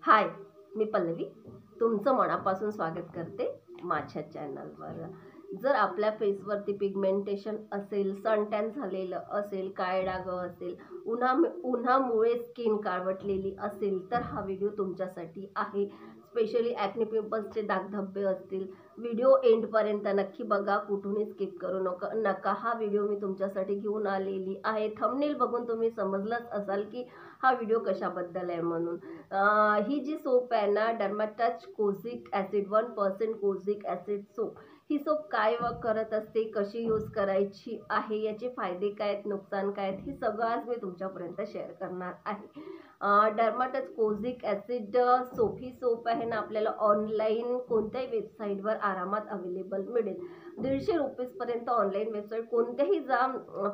हाय, मी पल्लवी तुमचं मनापासून स्वागत करते माझ्या चॅनलवर। जर आपल्या फेसवरती पिगमेंटेशन असेल, सनटॅन झालेलं असेल, काळे डाग असेल, उन्हामुळे स्किन काळवटलेली असेल तर हा व्हिडिओ तुमच्यासाठी आहे। स्पेशली ॲक्ने पिंपल्सचे दाग धब्बे असतील, व्हिडिओ एंडपर्यंत नक्की बघा, कुठूनही स्किप करू नका। हा व्हिडिओ मी तुमच्यासाठी घेऊन आलेली आहे। थंबनेल बघून तुम्ही समजलंच असाल की हा व्हिडिओ कशाबद्दल आहे म्हणून। ही जी सोप आहे ना, डर्माटच कोझिक ॲसिड 1% कोझिक ॲसिड सोप, ही सोप काय करत असते, कशी यूज करायची आहे, याचे फायदे काय आहेत, नुकसान काय आहेत, हे सगळं आज मी तुमच्यापर्यंत शेअर करणार आहे। डर्माटच कोझिक ॲसिड सोप ही सोप आहे ना, आपल्याला ऑनलाईन कोणत्याही वेबसाईटवर आरामात अवेलेबल मिळेल। 150 रुपीजपर्यंत ऑनलाईन वेबसाईट कोणत्याही जा,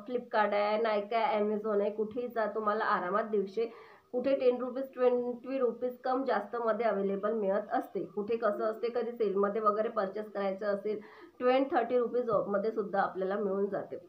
फ्लिपकार्ट आहे, नायका, ॲमेझॉन आहे, कुठेही जा, तुम्हाला आरामात 150, कुठे 10 रुपीज 20 रुपीज कम जास्त मध्ये अवेलेबल मिळत असते। कुठे कसं असते, कधी सेलमध्ये वगैरे परचेस करायचं असेल 20-30 रुपीज ऑफमध्ये सुद्धा आपल्याला मिळून जाते।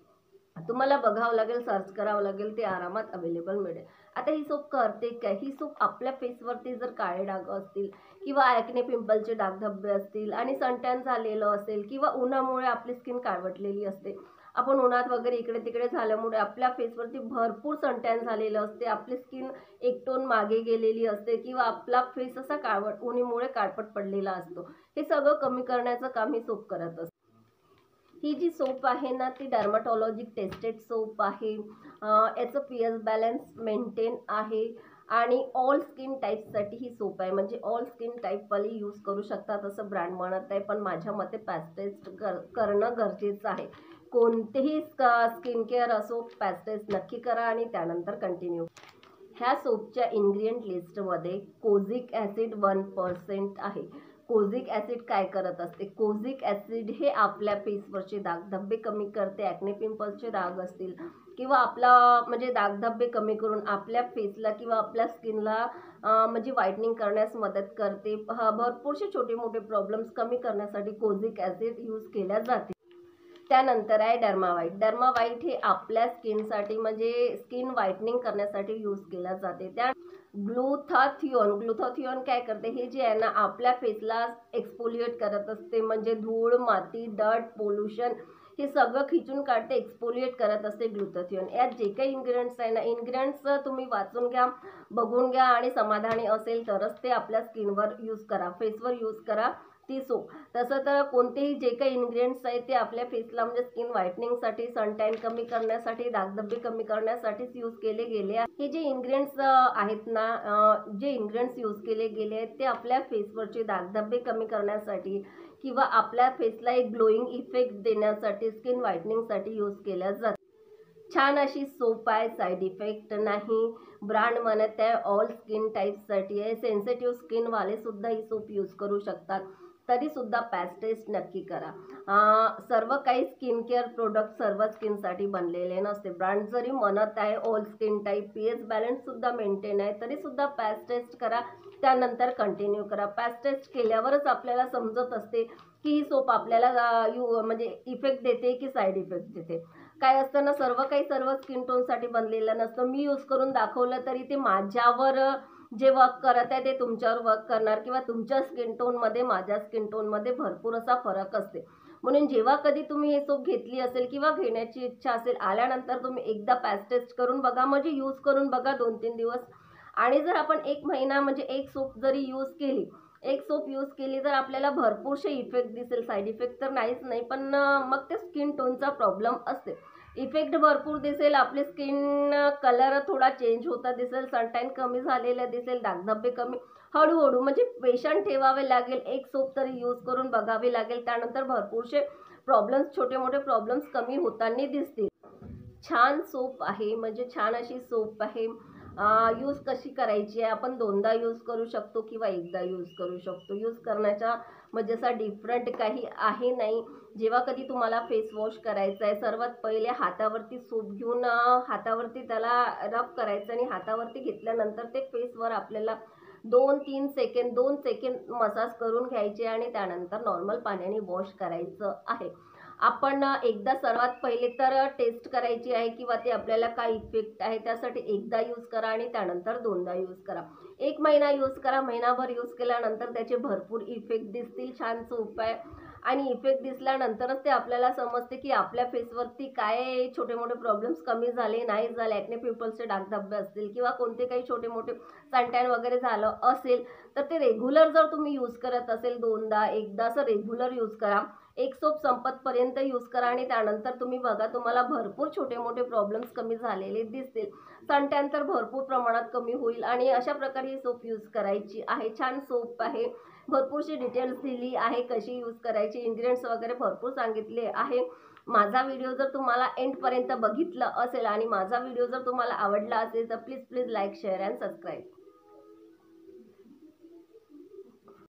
तुम्हाला बघावं लागेल, सर्च करावं लागेल, ते आरामात अवेलेबल मिळेल। आता ही सोप करते काय? ही सोप आपल्या फेसवरती जर काळे डाग असतील किंवा ॲक्ने पिंपलचे डाग धब्बे असतील आणि सनटॅन झालेलं असेल किंवा उन्हामुळे आपली स्किन काळवटलेली असते, आपण उन्हात वगैरे इकडे तिकडे झाल्यामुळे आपल्या फेसवरती भरपूर सनटॅन झालेलं असते, आपली स्किन एक टोन मागे गेलेली असते किंवा आपला फेस असा उन्हामुळे काळपट पडलेला असतो, हे सगळं कमी करण्याचं काम ही सोप करत असते। ही जी सोप आहे ना, ती डर्माटॉलॉजिक टेस्टेड सोप आहे। याचं पीएच बॅलन्स मेंटेन आहे आणि ऑल स्किन टाईपसाठी ही सोप आहे, म्हणजे ऑल स्किन टाईपवाली यूज करू शकतात असं ब्रँड म्हणत आहे, पण माझ्या मते पॅच टेस्ट करणं गरजेचं आहे। कोणतेही स्किन केअर असो, पॅच टेस्ट नक्की करा आणि त्यानंतर कंटिन्यू। ह्या सोपच्या इन्ग्रेडियंट लिस्टमध्ये कोझिक ॲसिड 1% आहे। कोझिक ॲसिड काय करत असते? कोझिक ॲसिड हे आपल्या फेसवरचे दाग धब्बे कमी करते, ॲक्ने पिंपल्सचे डाग असतील किंवा आपला म्हणजे दाग धब्बे कमी करून आपल्या फेसला किंवा आपल्या स्किनला म्हणजे व्हाईटनिंग करण्यास मदत करते। भरपूरसे छोटे मोठे प्रॉब्लेम्स कमी करण्यासाठी कोझिक ॲसिड यूज केल्या जाते। त्यानंतर आहे डर्मावाईट। डर्मावाईट हे आपल्या स्किनसाठी म्हणजे स्किन व्हाईटनिंग करण्यासाठी यूज केला जाते। त्या ग्लुथाथिओन काय करते? हे जे आहे ना, आपल्या फेसला एक्सफोलिएट करत असते, म्हणजे धूळ, माती, डस्ट, पोल्युशन हे सगळं खिचून काढते, एक्सफोलिएट करत असते ग्लुथाथिओन। यात जे काही इन्ग्रेडियंट्स आहे ना, इन्ग्रेडियंट्स तुम्ही वाचून घ्या, बघून घ्या आणि समाधानी असेल तरच ते आपल्या स्किनवर यूज करा, फेसवर यूज करा ती सोप। तसं तर कोणतेही जे काही इन्ग्रेडियंट्स आहेत ते आपल्या फेसला म्हणजे स्किन व्हाईटनिंगसाठी, सनटॅन कमी करण्यासाठी, दागधब्बे कमी करण्यासाठीच यूज केले गेले आहेत। हे जे इन्ग्रेडियंट्स आहेत ना, जे इन्ग्रेडियंट्स यूज केले गेले आहेत ते आपल्या फेसवरचे दागधब्बे कमी करण्यासाठी किंवा आपल्या फेसला एक ग्लोईंग इफेक्ट देण्यासाठी, स्किन व्हाईटनिंगसाठी यूज केल्या जातात। छान अशी सोप आहे, साईड इफेक्ट नाही, ब्रँड म्हणत आहे ऑल स्किन टाईपसाठी आहे, सेन्सिटिव्ह स्किनवाले सुद्धा ही सोप यूज करू शकतात, तरी सुद्धा पॅच टेस्ट नक्की करा। सर्व काही स्किन केअर प्रोडक्ट सर्व स्किनसाठी बनलेले नसते। ब्रँड जरी म्हणत आहे all skin type, pH balance सुद्धा मेंटेन आहे, तरी सुद्धा पॅच टेस्ट करा, त्यानंतर कंटिन्यू करा। पॅच टेस्ट केल्यावरच आपल्याला समजत असते की ही सोप आपल्याला म्हणजे इफेक्ट देते की साईड इफेक्ट देते। काय असतं ना, सर्व स्किन टोनसाठी बनलेलं नसतं। मी यूज करून दाखवलं तरी ते माझ्यावर जे वर्क करत आहे ते तुमच्यावर वर्क करणार किंवा तुमच्या स्किन टोनमध्ये माझ्या स्किन टोनमध्ये भरपूर असा फरक असते। म्हणून जेव्हा कधी तुम्ही हे सोप घेतली असेल किंवा घेण्याची इच्छा असेल, आल्यानंतर तुम्ही एकदा पॅच टेस्ट करून बघा, म्हणजे यूज करून बघा 2-3 दिवस। आणि जर आपण 1 महिना म्हणजे एक सोप जरी यूज केली, एक सोप यूज केली तर आपल्याला भरपूरसे इफेक्ट दिसेल, साईड इफेक्ट तर नाहीच नाही, पण मग ते स्किन टोनचा प्रॉब्लेम असते। इफेक्ट भरपूर दिसेल, आपली स्किन कलर थोडा चेंज होता दिसेल, सनटॅन कमी झालेलं दिसेल, दागधब्बे कमी, हळूहळू म्हणजे पेशंट ठेवावे लागेल, एक सोप तरी यूज करून बघावे लागेल, त्यानंतर भरपूरसे प्रॉब्लेम्स, छोटे मोठे प्रॉब्लेम्स कमी होताना दिसतील। छान सोप आहे, म्हणजे छान अशी सोप आहे। यूज कशी करायची आहे? आपण 2दा यूज करू शकतो किंवा एकदा यूज करू शकतो। यूज करण्याचा म्हणजे असा डिफरंट काही आहे नाही। जेव्हा कधी तुम्हाला फेस वॉश करायचा आहे, सर्वात पहिले हातावरती सोप घेऊन हातावरती त्याला रब करायचं आणि हातावरती घेतल्यानंतर ते फेसवर आपल्याला 2 सेकंड मसाज करून घ्यायचे आणि त्यानंतर नॉर्मल पाण्याने वॉश करायचं आहे। आपण एकदा सर्वात पहिले तर टेस्ट करायची आहे किंवा ते आपल्याला काय इफेक्ट आहे त्यासाठी एकदा यूज करा आणि त्यानंतर दोनदा यूज करा. 1 महिना यूज करा. महिनाभर यूज केल्यानंतर त्याचे भरपूर इफेक्ट दिसतील. छान सोप आहे आणि इफेक्ट दिसल्यानंतरच ते आपल्याला समजते की आपल्या फेसवरती काय छोटे मोठे प्रॉब्लेम्स कमी झाले नाही झाले, ॲक्ने पिंपल्सचे डाग धब्बे असतील किंवा कोणते काही छोटे मोठे सनटॅन वगैरे झालं असेल तर ते रेग्युलर जर तुम्ही यूज करत असेल दोनदा एकदा असं रेग्युलर यूज करा. एक सोप संपतपर्यंत यूज करा आणि त्यानंतर तुम्ही बघा तुम्हाला भरपूर छोटे मोठे प्रॉब्लेम्स कमी झालेले दिसतील. सनटॅन तर भरपूर प्रमाणात कमी होईल आणि अशा प्रकारे ही सोप यूज करायची आहे. छान सोप आहे. भरपूरशी डिटेल्स दिली आहे कशी यूज करायची, इन्ग्रेडियंट्स वगैरे भरपूर सांगितले आहे. माझा व्हिडिओ जर तुम्हाला एंडपर्यंत बघितलं असेल आणि माझा व्हिडिओ जर तुम्हाला आवडला असेल तर please like share and subscribe.